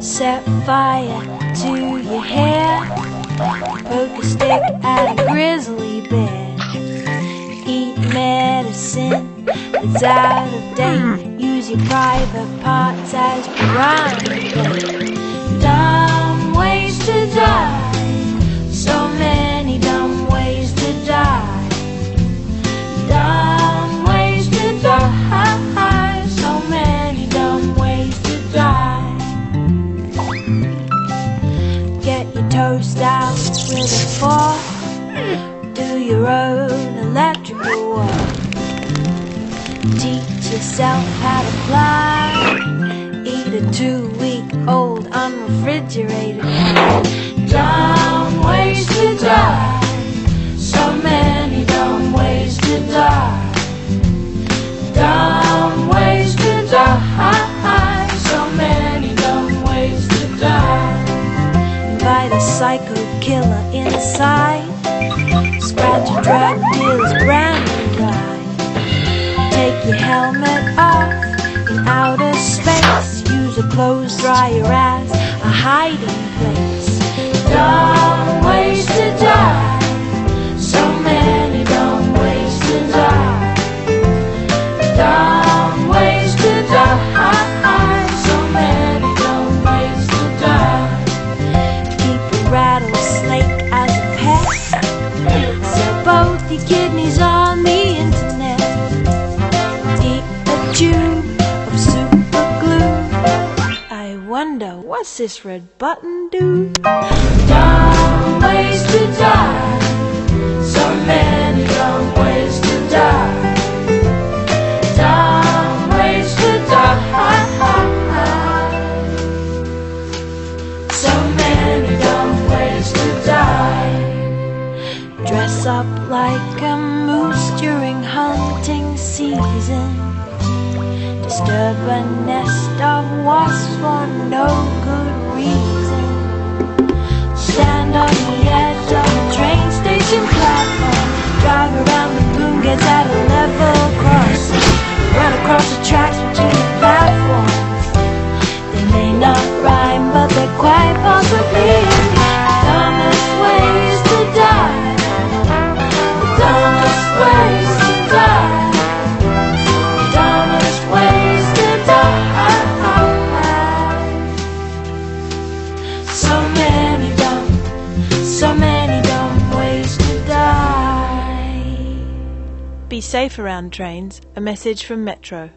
Set fire to your hair, poke a stick at a grizzly bear. Eat medicine that's out of date, use your private parts as piranha. Dumb ways to die, so many dumb ways to die. Dumb ways to die, so many dumb ways to die. Get your toast out with a fork, do your own electrical work. Teach yourself how to fly, eat a 2-week-old unrefrigerated pie. Dumb ways to die, so many dumb ways to die. Dumb ways to die, so many dumb ways to die. Invite a psycho killer inside, scratch a drug dealer's brand new ride. Take your helmet off in outer space, use a clothes dryer as a hiding place. Dumb ways to die, so many dumb ways to die. Dumb ways to die, so many dumb ways to die. Keep a rattlesnake as a pet, sell both your kidneys on the internet. Eat a tube of super glue, I wonder what's this red button do? Dumb ways to die, so many dumb ways to die. Dumb ways to die, so many dumb ways to die. Dress up like a moose during hunting season, disturb a nest of wasps for no good reason. Stand on the edge of a train station platform, drive around the boom, gets at a level crossing. Run across the tracks between the platforms. They may not rhyme, but they're quite possibly dumbest ways to die. The dumbest ways to die. The dumbest ways to die. So many dumb ways to die. Be safe around trains. A message from Metro.